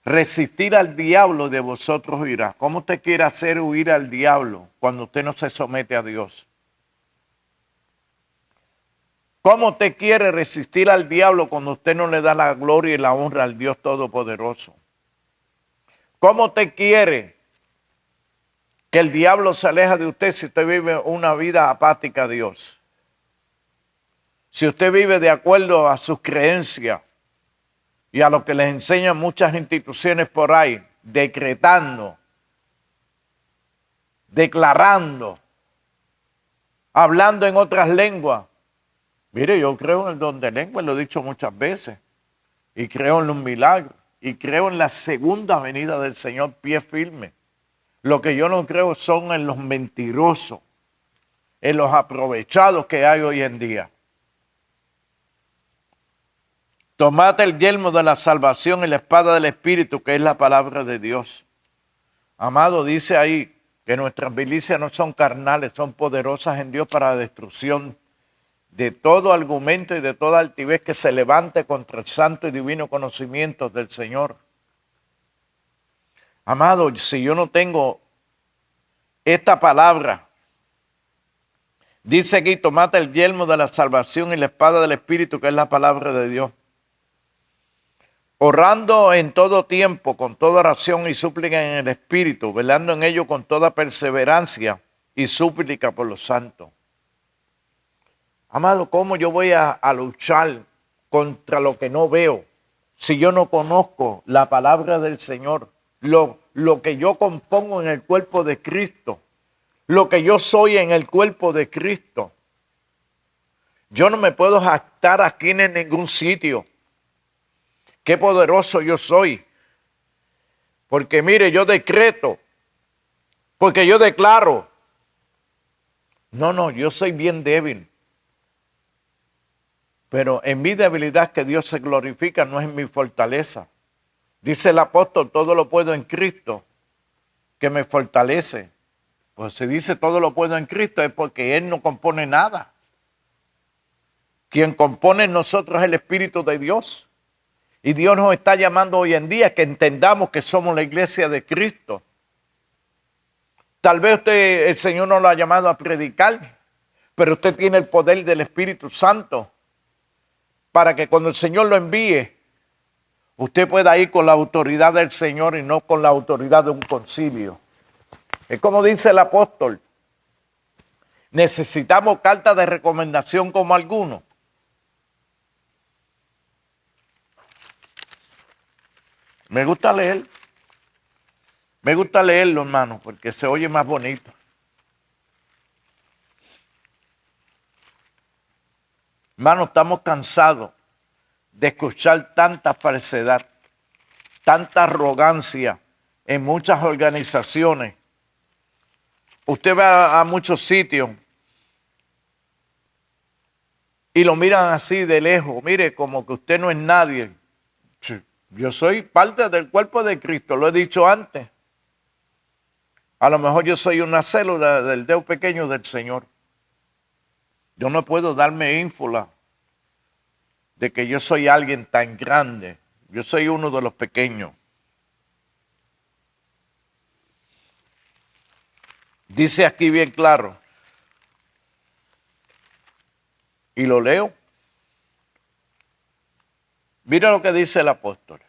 resistir al diablo de vosotros huirá. ¿Cómo usted quiere hacer huir al diablo cuando usted no se somete a Dios? ¿Cómo usted quiere resistir al diablo cuando usted no le da la gloria y la honra al Dios Todopoderoso? ¿Cómo usted quiere que el diablo se aleje de usted si usted vive una vida apática a Dios? Si usted vive de acuerdo a sus creencias y a lo que les enseñan muchas instituciones por ahí, decretando, declarando, hablando en otras lenguas. Mire, yo creo en el don de lengua, lo he dicho muchas veces, y creo en los milagros, y creo en la segunda venida del Señor pie firme. Lo que yo no creo son en los mentirosos, en los aprovechados que hay hoy en día. Tomad el yelmo de la salvación y la espada del Espíritu, que es la palabra de Dios. Amado, dice ahí que nuestras milicias no son carnales, son poderosas en Dios para la destrucción de todo argumento y de toda altivez que se levante contra el santo y divino conocimiento del Señor. Amado, si yo no tengo esta palabra, dice aquí, tomad el yelmo de la salvación y la espada del Espíritu, que es la palabra de Dios. Orando en todo tiempo, con toda oración y súplica en el Espíritu, velando en ello con toda perseverancia y súplica por los santos. Amado, ¿cómo yo voy a luchar contra lo que no veo si yo no conozco la palabra del Señor? Lo que yo compongo en el cuerpo de Cristo, lo que yo soy en el cuerpo de Cristo. Yo no me puedo jactar aquí en ningún sitio. Qué poderoso yo soy. Porque mire, yo decreto, porque yo declaro. No, yo soy bien débil. Pero en mi debilidad que Dios se glorifica, no es en mi fortaleza. Dice el apóstol, todo lo puedo en Cristo, que me fortalece. Pues si dice todo lo puedo en Cristo es porque Él no compone nada. Quien compone en nosotros es el Espíritu de Dios. Y Dios nos está llamando hoy en día que entendamos que somos la iglesia de Cristo. Tal vez usted, el Señor no lo ha llamado a predicar, pero usted tiene el poder del Espíritu Santo para que cuando el Señor lo envíe, usted pueda ir con la autoridad del Señor y no con la autoridad de un concilio. Es como dice el apóstol, necesitamos cartas de recomendación como algunos. Me gusta leer. Me gusta leerlo, hermano, porque se oye más bonito. Hermano, estamos cansados de escuchar tanta falsedad, tanta arrogancia en muchas organizaciones. Usted va a muchos sitios y lo miran así de lejos. Mire, como que usted no es nadie. Yo soy parte del cuerpo de Cristo, lo he dicho antes. A lo mejor yo soy una célula del dedo pequeño del Señor. Yo no puedo darme ínfula de que yo soy alguien tan grande. Yo soy uno de los pequeños. Dice aquí bien claro, y lo leo. Mira lo que dice el apóstol.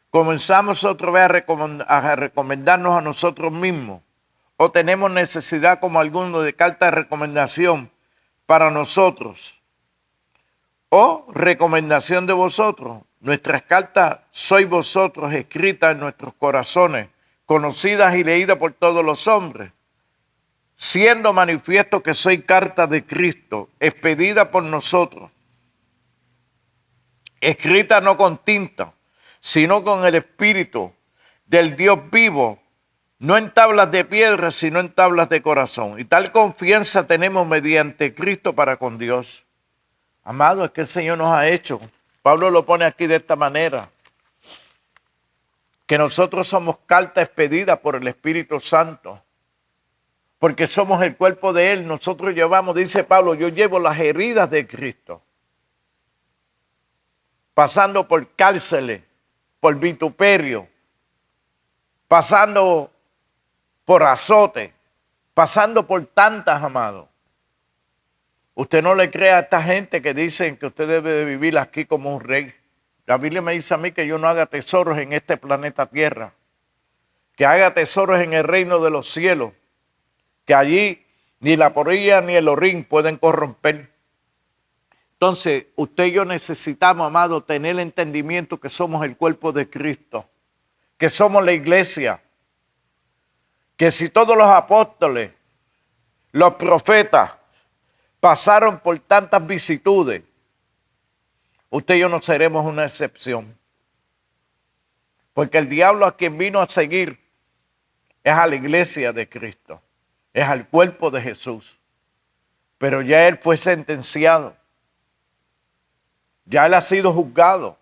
¿Comenzamos otra vez a recomendarnos a nosotros mismos? ¿O tenemos necesidad como alguno de carta de recomendación para nosotros? ¿O recomendación de vosotros? nuestras cartas sois vosotros, escritas en nuestros corazones, conocidas y leídas por todos los hombres, siendo manifiesto que soy carta de Cristo, expedida por nosotros, escrita no con tinta, sino con el Espíritu del Dios vivo, no en tablas de piedra, sino en tablas de corazón. Y tal confianza tenemos mediante Cristo para con Dios. Amado, es que el Señor nos ha hecho. Pablo lo pone aquí de esta manera, que nosotros somos carta expedida por el Espíritu Santo, porque somos el cuerpo de Él. Nosotros llevamos, dice Pablo, yo llevo las heridas de Cristo, pasando por cárceles, por vituperio, pasando por azote, pasando por tantas, amados. Usted no le crea a esta gente que dicen que usted debe de vivir aquí como un rey. La Biblia me dice a mí que yo no haga tesoros en este planeta Tierra, que haga tesoros en el reino de los cielos, que allí ni la porilla ni el orín pueden corromper. Entonces, usted y yo necesitamos, amado, tener el entendimiento que somos el cuerpo de Cristo, que somos la iglesia, que si todos los apóstoles, los profetas, pasaron por tantas vicisitudes, usted y yo no seremos una excepción. Porque el diablo a quien vino a seguir es a la iglesia de Cristo, es al cuerpo de Jesús. Pero ya él fue sentenciado, ya él ha sido juzgado.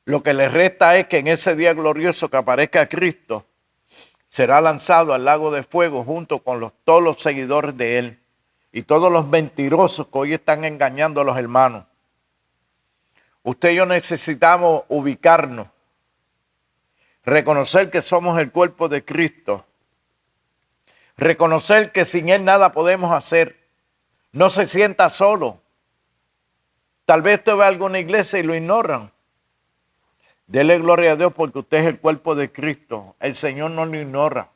Lo que le resta es que en ese día glorioso que aparezca Cristo, será lanzado al lago de fuego junto con todos los seguidores de él y todos los mentirosos que hoy están engañando a los hermanos. Usted y yo necesitamos ubicarnos, reconocer que somos el cuerpo de Cristo, reconocer que sin Él nada podemos hacer. No se sienta solo. Tal vez usted ve a alguna iglesia y lo ignoran. Dele gloria a Dios porque usted es el cuerpo de Cristo. El Señor no lo ignora.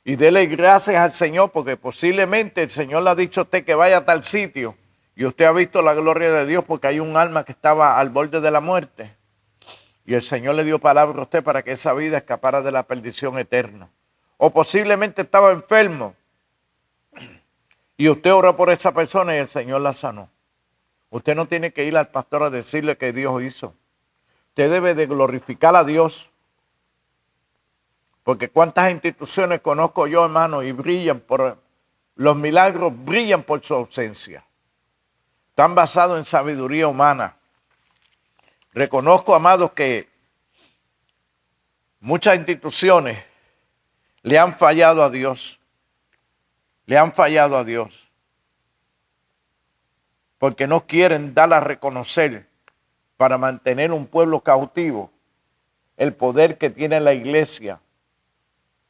Y dele gracias al Señor porque posiblemente el Señor le ha dicho a usted que vaya a tal sitio y usted ha visto la gloria de Dios porque hay un alma que estaba al borde de la muerte. Y el Señor le dio palabra a usted para que esa vida escapara de la perdición eterna. O posiblemente estaba enfermo y usted oró por esa persona y el Señor la sanó. Usted no tiene que ir al pastor a decirle que Dios hizo. Usted debe de glorificar a Dios. Porque cuántas instituciones conozco yo, hermano, y brillan por los milagros, brillan por su ausencia. Están basados en sabiduría humana. Reconozco, amados, que muchas instituciones le han fallado a Dios. Le han fallado a Dios. Porque no quieren dar a reconocer para mantener un pueblo cautivo el poder que tiene la iglesia.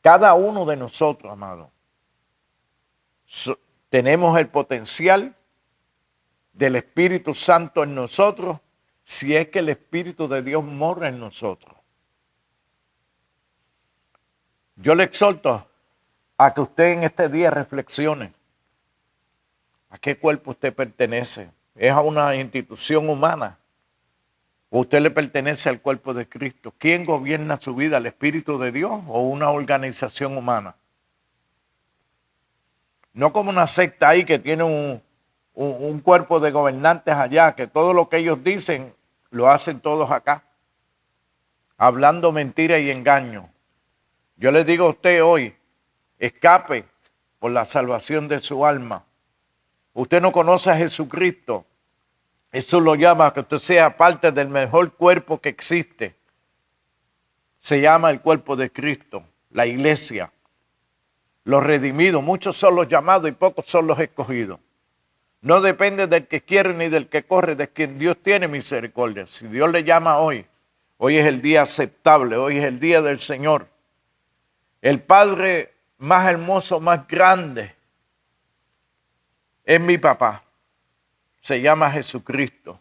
Cada uno de nosotros, amado, tenemos el potencial del Espíritu Santo en nosotros si es que el Espíritu de Dios mora en nosotros. Yo le exhorto a que usted en este día reflexione. ¿A qué cuerpo usted pertenece? ¿Es a una institución humana? ¿O usted le pertenece al cuerpo de Cristo? ¿Quién gobierna su vida, el Espíritu de Dios o una organización humana? No como una secta ahí que tiene un cuerpo de gobernantes allá, que todo lo que ellos dicen lo hacen todos acá, hablando mentira y engaño. Yo le digo a usted hoy, escape por la salvación de su alma. Usted no conoce a Jesucristo. Eso lo llama a que usted sea parte del mejor cuerpo que existe. Se llama el cuerpo de Cristo, la iglesia. Los redimidos, muchos son los llamados y pocos son los escogidos. No depende del que quiere ni del que corre, de quien Dios tiene misericordia. Si Dios le llama hoy, hoy es el día aceptable, hoy es el día del Señor. El Padre más hermoso, más grande, es mi papá. Se llama Jesucristo.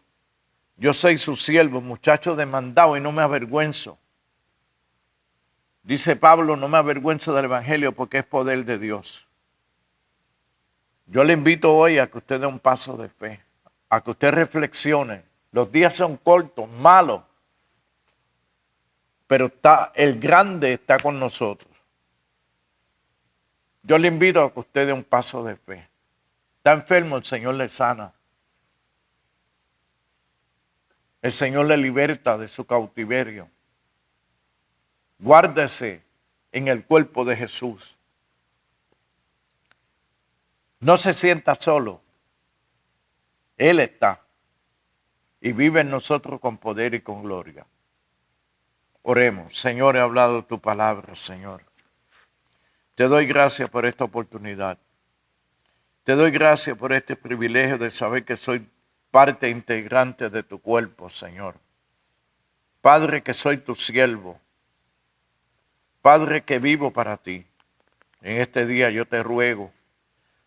Yo soy su siervo, muchacho demandado y no me avergüenzo. Dice Pablo, no me avergüenzo del evangelio porque es poder de Dios. Yo le invito hoy a que usted dé un paso de fe, a que usted reflexione Los días son cortos, malos, pero el grande está con nosotros. Yo le invito a que usted dé un paso de fe. Está enfermo, el Señor le sana. El Señor le liberta de su cautiverio. Guárdese en el cuerpo de Jesús. No se sienta solo. Él está y vive en nosotros con poder y con gloria. Oremos. Señor, he hablado tu palabra, Señor. Te doy gracias por esta oportunidad. Te doy gracias por este privilegio de saber que soy parte integrante de tu cuerpo, Señor. Padre, que soy tu siervo. Padre, que vivo para ti. En este día yo te ruego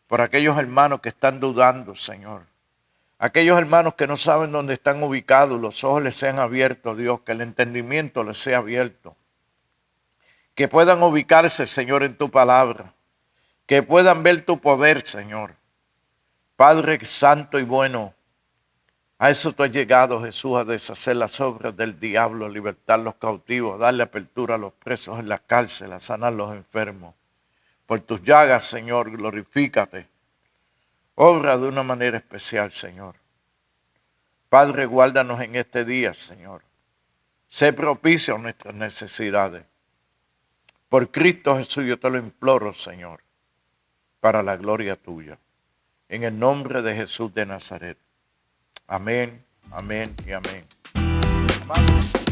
por aquellos hermanos que están dudando, Señor. Aquellos hermanos que no saben dónde están ubicados, los ojos les sean abiertos, Dios, que el entendimiento les sea abierto. Que puedan ubicarse, Señor, en tu palabra. Que puedan ver tu poder, Señor. Padre santo y bueno, a eso tú has llegado, Jesús, a deshacer las obras del diablo, a libertar los cautivos, a darle apertura a los presos en la cárcel, a sanar los enfermos. Por tus llagas, Señor, glorifícate. Obra de una manera especial, Señor. Padre, guárdanos en este día, Señor. Sé propicio a nuestras necesidades. Por Cristo Jesús yo te lo imploro, Señor, para la gloria tuya. En el nombre de Jesús de Nazaret. Amén, amén y amén. Amén.